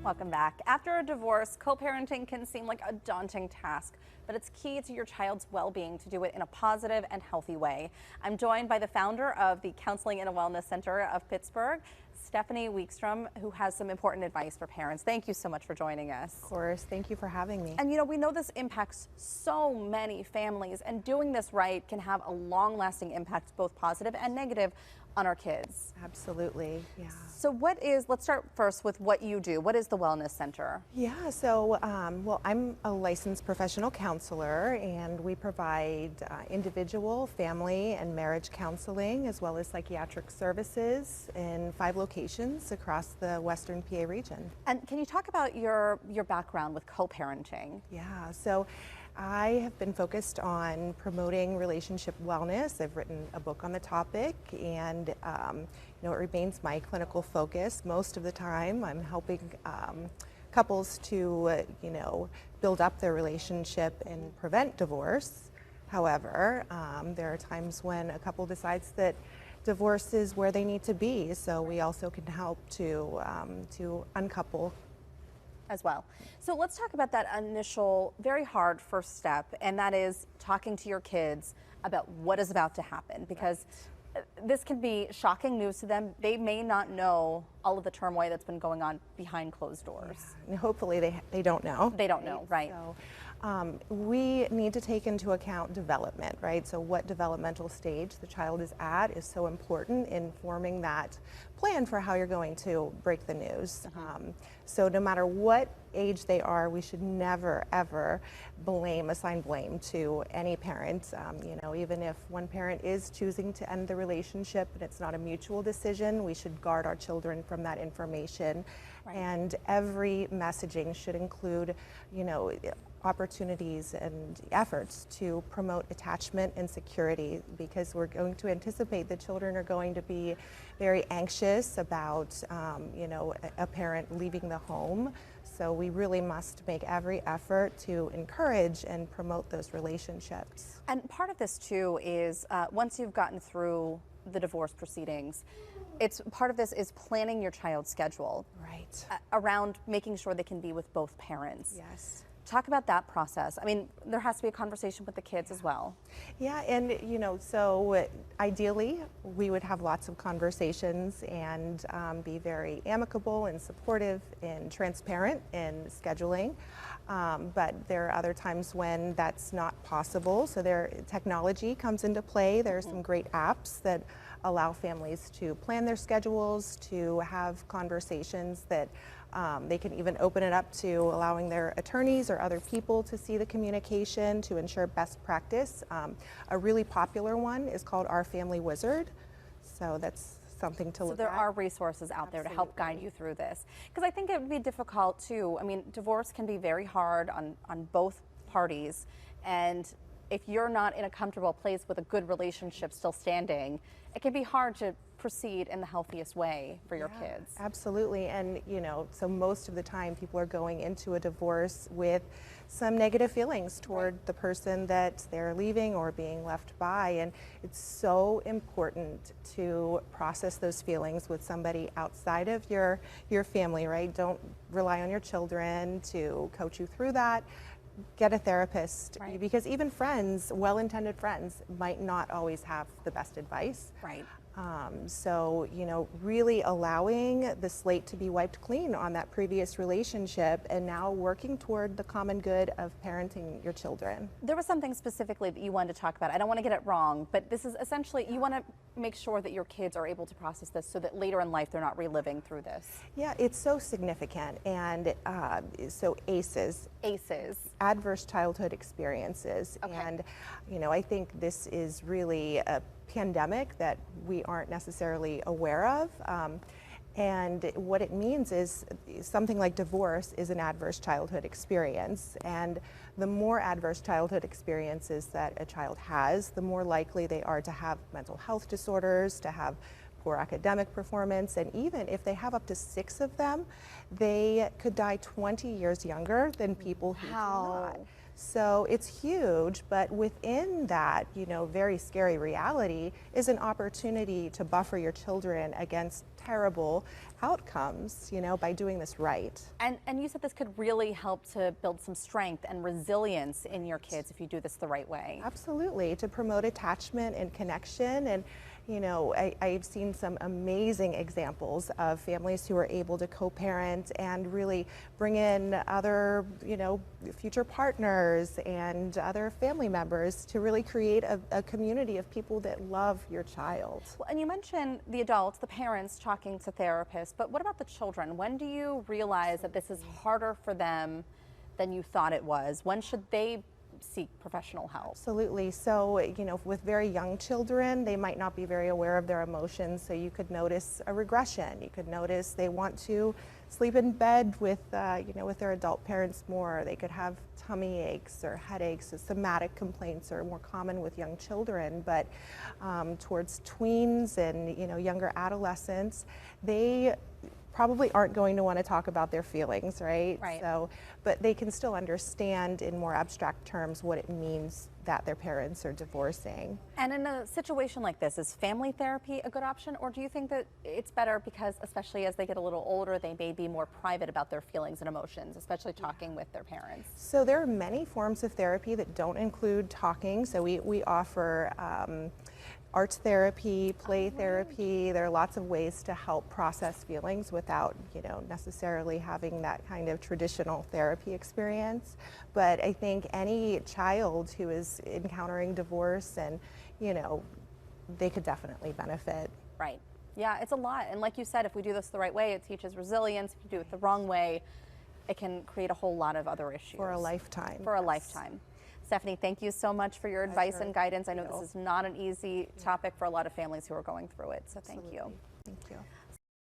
Welcome back. After a divorce, co-parenting can seem like a daunting task, but it's key to your child's well-being to do it in a positive and healthy way. I'm joined by the founder of the Counseling and Wellness Center of Pittsburgh, Stephanie Wijkstrom, who has some important advice for parents. Thank you so much for joining us. Of course, thank you for having me. And you know, we know this impacts so many families, and doing this right can have a long-lasting impact, both positive and negative, on our kids. Absolutely, yeah. So let's start first with what you do. What is the Wellness Center? Yeah, so, well, I'm a licensed professional counselor, and we provide individual, family, and marriage counseling, as well as psychiatric services in 5 locations across the Western PA region. And can you talk about your background with co-parenting? Yeah, so I have been focused on promoting relationship wellness. I've written a book on the topic, and you know, it remains my clinical focus. Most of the time, I'm helping couples to you know, build up their relationship and prevent divorce. However, there are times when a couple decides that divorce is where they need to be, so we also can help to uncouple As well. So let's talk about that initial, very hard first step, and that is talking to your kids about what is about to happen, because this can be shocking news to them. They may not know all of the turmoil that's been going on behind closed doors. Yeah. And hopefully they don't know. They don't know, right? So, we need to take into account development, right? So what developmental stage the child is at is so important in forming that plan for how you're going to break the news. So no matter what age they are, we should never, ever assign blame to any parent. You know, even if one parent is choosing to end the relationship and it's not a mutual decision, we should guard our children from that information. Right. And every messaging should include, you know, opportunities and efforts to promote attachment and security, because we're going to anticipate that children are going to be very anxious about, you know, a parent leaving the home. So we really must make every effort to encourage and promote those relationships. And part of this too is once you've gotten through the divorce proceedings, part of this is planning your child's schedule. Right. Around making sure they can be with both parents. Yes. Talk about that process. I mean, there has to be a conversation with the kids as well. Yeah, and you know, so ideally we would have lots of conversations and be very amicable and supportive and transparent in scheduling. But there are other times when that's not possible. So technology comes into play. There are some great apps that allow families to plan their schedules, to have conversations that they can even open it up to allowing their attorneys or other people to see the communication to ensure best practice. A really popular one is called Our Family Wizard. So that's something to look at. So there are resources out there to help guide you through this. Because I think it would be difficult too. I mean, divorce can be very hard on both parties. And if you're not in a comfortable place with a good relationship still standing, it can be hard to proceed in the healthiest way for your kids. Absolutely. And you know, so most of the time people are going into a divorce with some negative feelings toward the person that they're leaving or being left by, and it's so important to process those feelings with somebody outside of your family, right? Don't rely on your children to coach you through that. Get a therapist, because even friends, well-intended friends, might not always have the best advice. Right. So, you know, really allowing the slate to be wiped clean on that previous relationship and now working toward the common good of parenting your children. There was something specifically that you wanted to talk about. I don't want to get it wrong, but this is essentially, you want to make sure that your kids are able to process this so that later in life they're not reliving through this. Yeah, it's so significant. And so ACEs. Adverse childhood experiences. Okay. And, you know, I think this is really a pandemic that we aren't necessarily aware of. And what it means is something like divorce is an adverse childhood experience. And the more adverse childhood experiences that a child has, the more likely they are to have mental health disorders, to have poor academic performance, and even if they have up to 6 of them, they could die 20 years younger than people who do not. So it's huge, but within that, very scary reality is an opportunity to buffer your children against terrible outcomes, by doing this right. And you said this could really help to build some strength and resilience in your kids if you do this the right way. Absolutely, to promote attachment and connection. And I've seen some amazing examples of families who are able to co-parent and really bring in other, future partners and other family members to really create a community of people that love your child. Well, and you mentioned the adults, the parents talking to therapists, but what about the children? When do you realize that this is harder for them than you thought it was? When should they seek professional help? Absolutely. So, with very young children, they might not be very aware of their emotions. So you could notice a regression. You could notice they want to sleep in bed with, with their adult parents more. They could have tummy aches or headaches. So somatic complaints are more common with young children. But towards tweens and, younger adolescents, they probably aren't going to want to talk about their feelings, right? Right. So, but they can still understand in more abstract terms what it means that their parents are divorcing. And in a situation like this, is family therapy a good option, or do you think that it's better because, especially as they get a little older, they may be more private about their feelings and emotions, especially talking with their parents? So there are many forms of therapy that don't include talking. So we offer art therapy, play therapy. There are lots of ways to help process feelings without, necessarily having that kind of traditional therapy experience. But I think any child who is encountering divorce and, they could definitely benefit. Right. Yeah, it's a lot. And like you said, if we do this the right way, it teaches resilience. If you do it the wrong way, it can create a whole lot of other issues. For a lifetime. For a lifetime. Stephanie, thank you so much for your advice and guidance. I know this is not an easy topic for a lot of families who are going through it, so thank you. Thank you.